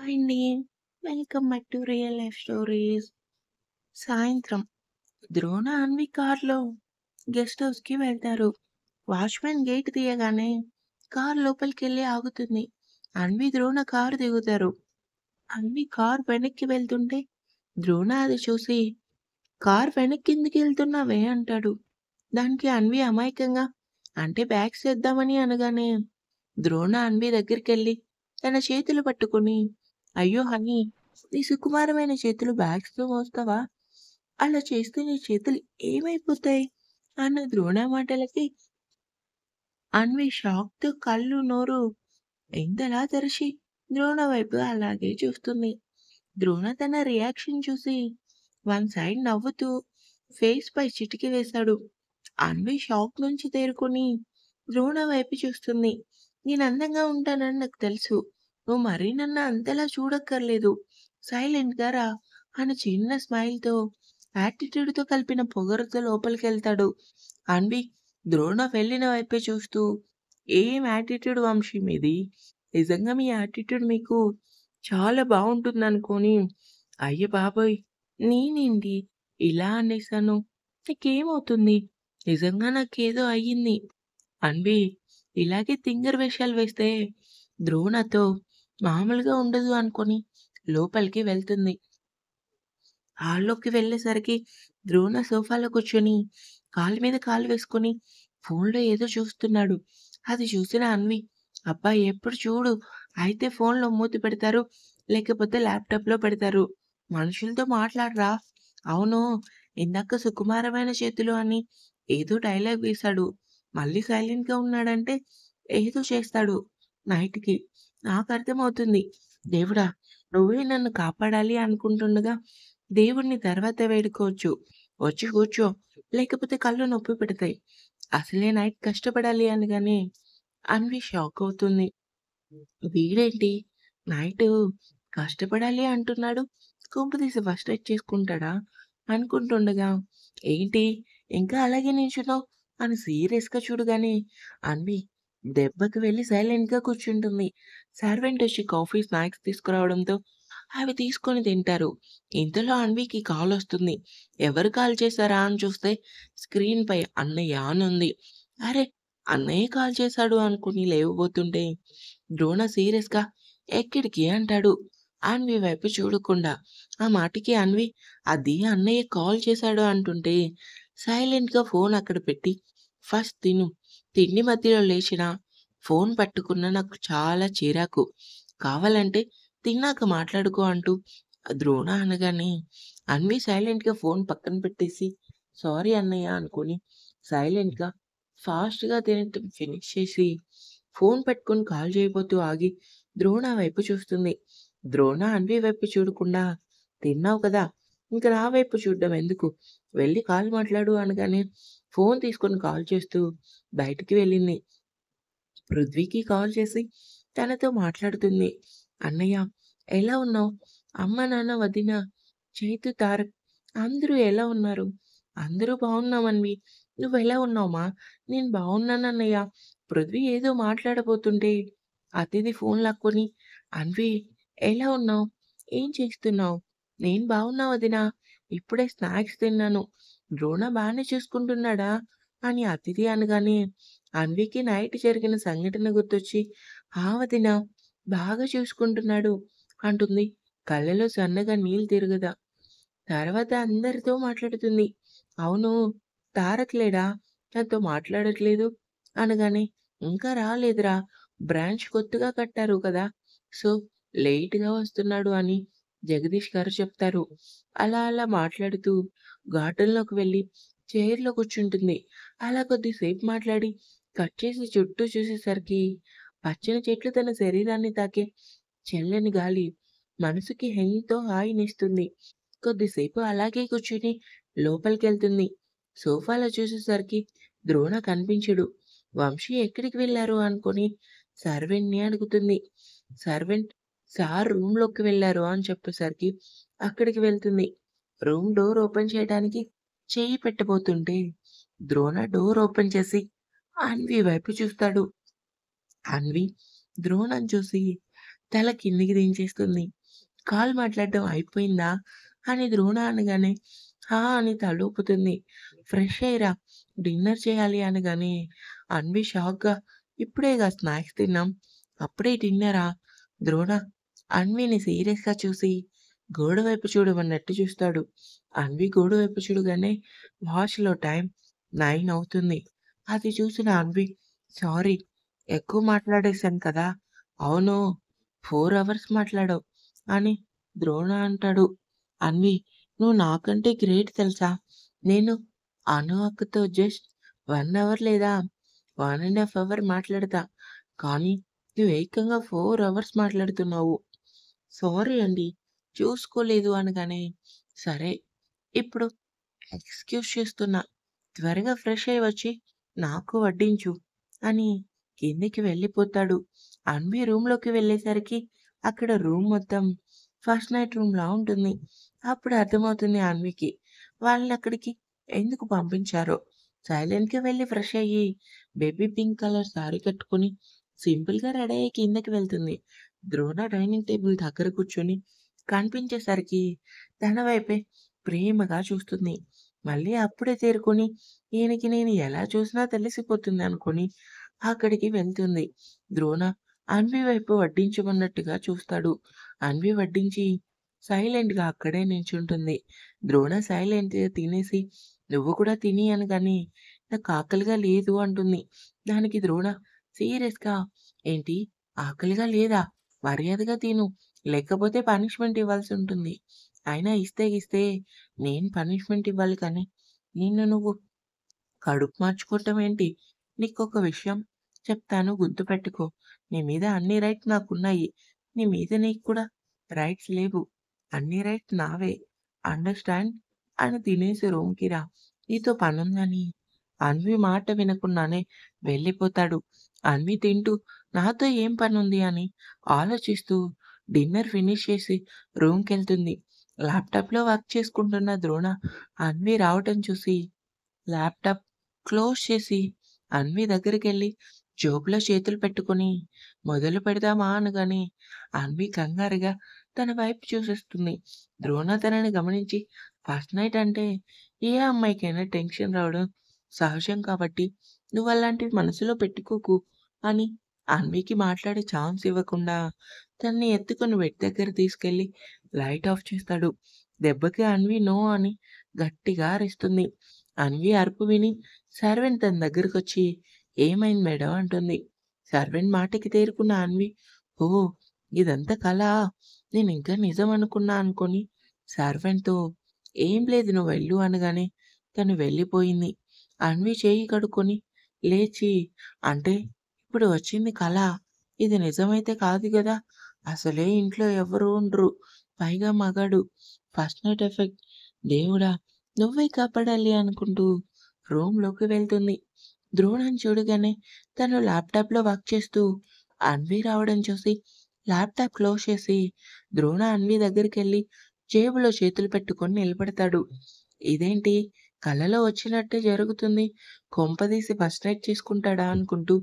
Hi అండి. Welcome back to real life stories. సాయంత్రం ద్రోణ, అన్వి కార్‌లో గెస్ట్ హౌస్‌కి వెళ్తారు. వాచ్‌మెన్ గేట్ తీయగానే కారు లోపలికెళ్ళి ఆగుతుంది. అన్వి, ద్రోణ కారు దిగుతారు. అన్వి కారు వెనక్కి వెళ్తుంటే ద్రోణ అది చూసి, "కారు వెనక్కెందుకెళ్తున్నావే?" అంటాడు. దానికి అన్వి అమాయకంగా, "అంటే బ్యాగ్స్ తెద్దామని" అనగానే ద్రోణ అన్వి దగ్గరికెళ్ళి తన చేతులు పట్టుకొని, "అయ్యో హనీ! నీ సుకుమారమైన చేతులు బ్యాగ్స్‌తో మోస్తావా? అలా చేస్తే నీ చేతులు ఏమైపోతాయి?" అన్న ద్రోణ మాటలకి అన్వి షాక్‌తో కళ్ళు, నోరు ఇంతలా తెరిచి ద్రోణ వైపు అలాగే చూస్తుంది. ద్రోణ తన రియాక్షన్ చూసి వన్ సైడ్ నవ్వుతూ ఫేస్ పై చిటికి వేశాడు. అన్వి షాక్ నుంచి తేరుకొని ద్రోణ వైపు చూస్తుంది. "నేను అందంగా ఉంటానని నాకు తెలుసు. నువ్వు మరీ నన్ను అంతలా చూడక్కర్లేదు. సైలెంట్‌గా రా" అని చిన్న స్మైల్‌తో, యాటిట్యూడ్‌తో కలిపిన పొగరుతో లోపలికెళ్తాడు. అన్వి ద్రోణ వెళ్ళిన వైపే చూస్తూ, "ఏం యాటిట్యూడ్ వంశీ మీది? నిజంగా మీ యాటిట్యూడ్ మీకు చాలా బావుంటుందనుకోని, అయ్య బాబోయ్! నేనేంటి ఇలా అనేసాను? నీకేమవుతుంది? నిజంగా నాకేదో అయ్యింది." అన్వి ఇలాగే తింగర్ వేషాలు వేస్తే ద్రోణతో మామూలుగా ఉండదు అనుకోని లోపలికి వెళ్తుంది. హాల్లోకి వెళ్ళేసరికి ద్రోణ సోఫాలో కూర్చొని కాలు మీద కాలు వేసుకొని ఫోన్‌లో ఏదో చూస్తున్నాడు. అది చూసిన అన్వి, "అబ్బా! ఎప్పుడు చూడు అయితే ఫోన్‌లో మూతి పెడతారు, లేకపోతే ల్యాప్‌టాప్‌లో పెడతారు. మనుషులతో మాట్లాడరా? అవును, ఇందాక సుకుమారమైన చేతులు అని ఏదో డైలాగ్ వేశాడు. మళ్ళీ సైలెంట్‌గా ఉన్నాడంటే ఏదో చేస్తాడు నైట్‌కి. నాకర్థమవుతుంది. దేవుడా! నువ్వే నన్ను కాపాడాలి అనుకుంటుండగా దేవుడిని తర్వాత వేడుకోవచ్చు. వచ్చి కూర్చో, లేకపోతే కళ్ళు నొప్పి పెడతాయి. అసలే నైట్ కష్టపడాలి" అనగానే అన్వి షాక్ అవుతుంది. వీడేంటి నైటు కష్టపడాలి అంటున్నాడు. కొంపదీసి ఫస్ట్ ఎయిడ్ చేసుకుంటాడా? అనుకుంటుండగా, "ఏంటి ఇంకా అలాగే నించున్నావు?" అని సీరియస్‌గా చూడగానే అన్వి దెబ్బకి వెళ్లి సైలెంట్‌గా కూర్చుంటుంది. సర్వెంట్ వచ్చి కాఫీ, స్నాక్స్ తీసుకురావడంతో అవి తీసుకొని తింటారు. ఇంతలో అన్వికి కాలొస్తుంది. ఎవరు కాల్ చేశారా అని చూస్తే స్క్రీన్‌పై అన్నయ్య అనుంది. అరె! అన్నయ్య కాల్ చేశాడు అనుకుని లేవబోతుంటే ద్రోణ సీరియస్‌గా "ఎక్కడికి?" అంటాడు. అన్వి వైపు చూడకుండా. ఆ మాటకి అన్వి "అది అన్నయ్య కాల్ చేశాడు" అంటుంటే సైలెంట్‌గా ఫోన్ అక్కడ పెట్టి "ఫస్ట్ తిను. తిండి మధ్యలో లేచినా, ఫోన్ పట్టుకున్నా నాకు చాలా చిరాకు. కావాలంటే తిన్నాక మాట్లాడుకో" అంటూ ద్రోణ అనగానే అన్వి సైలెంట్‌గా ఫోన్ పక్కన పెట్టేసి "సారీ అన్నయ్య" అనుకోని సైలెంట్‌గా ఫాస్ట్‌గా తినటం ఫినిష్ చేసి ఫోన్ పెట్టుకొని కాల్ చేయబోతూ ఆగి ద్రోణ వైపు చూస్తుంది. ద్రోణ అన్వి వైపు చూడకుండా "తిన్నావు కదా! ఇంక నా వైపు చూడడం ఎందుకు? వెళ్లి కాల్ మాట్లాడు" అనగానే ఫోన్ తీసుకొని కాల్ చేస్తూ బయటికి వెళ్ళింది. పృథ్వీకి కాల్ చేసి తనతో మాట్లాడుతుంది. "అన్నయ్య ఎలా ఉన్నావు? అమ్మ, నాన్న, వదిన, చైతు, తారక్ అందరూ ఎలా ఉన్నారు?" "అందరూ బాగున్నాం అన్వి. నువ్వెలా ఉన్నావుమా?" "నేను బాగున్నానన్నయ్య." పృథ్వీ ఏదో మాట్లాడబోతుంటే అతిథి ఫోన్ లాక్కొని, "అన్వి ఎలా ఉన్నావు? ఏం చేస్తున్నావు?" "నేను బాగున్నా వదినా. ఇప్పుడే స్నాక్స్ తిన్నాను. ద్రోణ బానే చూసుకుంటున్నాడా?" అని అతిథి అనగానే అన్వికి నైట్ జరిగిన సంఘటన గుర్తొచ్చి, "ఆ! వదిన బాగా చూసుకుంటున్నాడు" అంటుంది. కళ్ళలో సన్నగా నీళ్ళు తిరగగా. తర్వాత అందరితో మాట్లాడుతుంది. "అవును, తారక్ లేడా? నాతో మాట్లాడట్లేదు" అనగానే, "ఇంకా రాలేదురా. బ్రాంచ్ కొత్తగా కట్టారు కదా! సో, లేట్‌గా వస్తున్నాడు" అని జగదీష్ గారు చెప్తారు. అలా అలా మాట్లాడుతూ గార్డెన్‌లోకి వెళ్ళి చైర్‌లో కూర్చుంటుంది. అలా కొద్దిసేపు మాట్లాడి కట్ చేసి చుట్టూ చూసేసరికి పచ్చని చెట్లు తన శరీరాన్ని తాకే చల్లని గాలి మనసుకి ఎంతో హాయినిస్తుంది. కొద్దిసేపు అలాగే కూర్చొని లోపలికెళ్తుంది. సోఫాలో చూసేసరికి ద్రోణ కనిపించడు. వంశీ ఎక్కడికి వెళ్లారు అనుకొని సర్వెంట్‌ని అడుగుతుంది. సర్వెంట్ సార్ రూమ్‌లోకి వెళ్లారు అని చెప్పేసరికి అక్కడికి వెళ్తుంది. రూమ్ డోర్ ఓపెన్ చేయడానికి చెయ్యి పెట్టబోతుంటే ద్రోణ డోర్ ఓపెన్ చేసి అన్వి వైపు చూస్తాడు. అన్వి ద్రోణం చూసి తల కిందికి దించేస్తుంది. కాల్ మాట్లాడడం అయిపోయిందా? అని ద్రోణ అనగానే, హా! అని తలూపుతుంది. ఫ్రెష్ అయ్యిరా డిన్నర్ చేయాలి అనగానే, అన్వి షాక్‌గా ఇప్పుడేగా స్నాక్స్ తిన్నాం. అప్పుడే డిన్నరా? ద్రోణ అన్విని సీరియస్‌గా చూసి గోడ వైపు చూడమన్నట్టు చూస్తాడు. అన్వి గోడ వైపు చూడగానే వాచ్‌లో టైం 9 అవుతుంది. అది చూసిన అన్వి సారీ ఎక్కువ మాట్లాడేశాను కదా! అవును. 4 అవర్స్ మాట్లాడావు అని ద్రోణ అంటాడు. అన్వి నువ్వు నాకంటే గ్రేట్ తెలుసా? నేను అను అక్కతో జస్ట్ 1 అవర్ లేదా 1 ½ అవర్ మాట్లాడతా. కానీ నువ్వు ఏకంగా 4 అవర్స్ మాట్లాడుతున్నావు. సారీ అండి. చూసుకోలేదు అనగానే, సరే ఇప్పుడు ఎక్స్‌క్యూజ్ చేస్తున్నా. త్వరగా ఫ్రెష్ అయ్యి వచ్చి నాకు వడ్డించు అని కిందకి వెళ్ళిపోతాడు. అన్వి రూమ్‌లోకి వెళ్ళేసరికి అక్కడ రూమ్ మొత్తం ఫస్ట్ నైట్ రూమ్‌లా ఉంటుంది. అప్పుడు అర్థమవుతుంది అన్వికి వాళ్ళనక్కడికి ఎందుకు పంపించారో. సైలెంట్‌గా వెళ్ళి ఫ్రెష్ అయ్యి బేబీ పింక్ కలర్ సారీ కట్టుకొని సింపుల్‌గా రెడీ అయ్యి కిందకి వెళ్తుంది. ద్రోణ డైనింగ్ టేబుల్ దగ్గర కూర్చొని కనిపించేసరికి తన వైపే ప్రేమగా చూస్తుంది. మళ్ళీ అప్పుడే తేరుకొని ఈయనకి నేను ఎలా చూసినా తెలిసిపోతుంది అనుకోని అక్కడికి వెళ్తుంది. ద్రోణ అన్వి వైపు వడ్డించమన్నట్టుగా చూస్తాడు. అన్వి వడ్డించి సైలెంట్‌గా అక్కడే నించుంటుంది. ద్రోణ సైలెంట్‌గా తినేసి నువ్వు కూడా తిని అనగానే నాకు ఆకలిగా లేదు అంటుంది. దానికి ద్రోణ సీరియస్‌గా ఏంటి ఆకలిగా లేదా? మర్యాదగా తిను. లేకపోతే పనిష్మెంట్ ఇవ్వాల్సుంటుంది. అయినా ఇస్తే గిస్తే నేను పనిష్మెంట్ ఇవ్వాలి కానీ, నిన్ను నువ్వు కడుపు మార్చుకోవటం ఏంటి? నీకొక విషయం చెప్తాను గుర్తుపెట్టుకో. నీ మీద అన్ని రైట్స్ నాకున్నాయి. నీ మీద నీకు కూడా రైట్స్ లేవు. అన్ని రైట్స్ నావే. అండర్‌స్టాండ్? అని తినేసి రూమ్‌కి రా. నీతో పనుందని అన్వి మాట వినకుండానే వెళ్ళిపోతాడు. అన్వి తింటూ నాతో ఏం పనుంది అని ఆలోచిస్తూ డిన్నర్ ఫినిష్ చేసి రూమ్‌కెళ్తుంది. ల్యాప్‌టాప్‌లో వర్క్ చేసుకుంటున్న ద్రోణ అన్వి రావటం చూసి ల్యాప్‌టాప్ క్లోజ్ చేసి అన్వి దగ్గరికెళ్ళి జోబులో చేతులు పెట్టుకొని మొదలు పెడదామా అనగానే అన్వి కంగారుగా తన వైపు చూసేస్తుంది. ద్రోణ తనని గమనించి ఫస్ట్ నైట్ అంటే ఏ అమ్మాయికైనా టెన్షన్ రావడం సహజం కాబట్టి నువ్వలాంటివి మనసులో పెట్టుకోకు అని అన్వికి మాట్లాడే ఛాన్స్ ఇవ్వకుండా తనని ఎత్తుకొని బెడ్ దగ్గర తీసుకెళ్ళి లైట్ ఆఫ్ చేస్తాడు. దెబ్బకి అన్వి నో అని గట్టిగా అరుస్తుంది. అన్వి అరుపు విని సర్వెంట్ తన దగ్గరకొచ్చి ఏమైంది మేడం అంటుంది. సర్వెంట్ మాటకి తేరుకున్న అన్వి ఓహ్! ఇదంతా కలా? నేనింకా నిజం అనుకున్నా అనుకోని సర్వెంట్‌తో ఏం లేదు నువ్వెళ్ళు అనగానే తను వెళ్ళిపోయింది. అన్వి చెయ్యి కడుక్కొని లేచి అంటే ఇప్పుడు వచ్చింది కలా? ఇది నిజమైతే కాదు గదా! అసలే ఇంట్లో ఎవ్వరు ఉండరు. పైగా మగాడు. First night effect. దేవుడా! నువ్వే కాపాడాలి అనుకుంటూ రూమ్‌లోకి వెళ్తుంది. ద్రోణని చూడగానే తను ల్యాప్‌టాప్‌లో వర్క్ చేస్తూ అన్వి రావడం చూసి ల్యాప్‌టాప్ క్లోజ్ చేసి ద్రోణ అన్వి దగ్గరికెళ్ళి జేబులో చేతులు పెట్టుకొని నిలబడతాడు. ఇదేంటి కలలో వచ్చినట్టే జరుగుతుంది. కొంపదీసి ఫస్ట్ నైట్ చేసుకుంటాడా అనుకుంటూ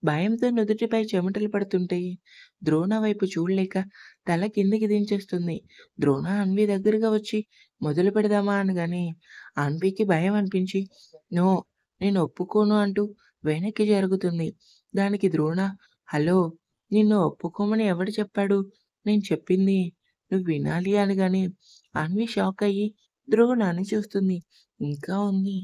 భయంతో నుదుటిపై చెమటలు పడుతుంటే ద్రోణ వైపు చూడలేక తల కిందకి దించేస్తుంది. ద్రోణ అన్వి దగ్గరగా వచ్చి మొదలు పెడదామా అనగానే అన్వికి భయం అనిపించి నో నేను ఒప్పుకోను అంటూ వెనక్కి జరుగుతుంది. దానికి ద్రోణ హలో! నిన్ను ఒప్పుకోమని ఎవడు చెప్పాడు? నేను చెప్పింది నువ్వు వినాలి అనగానే అన్వి షాక్ అయ్యి ద్రోణాన్ని చూస్తుంది. ఇంకా ఉంది.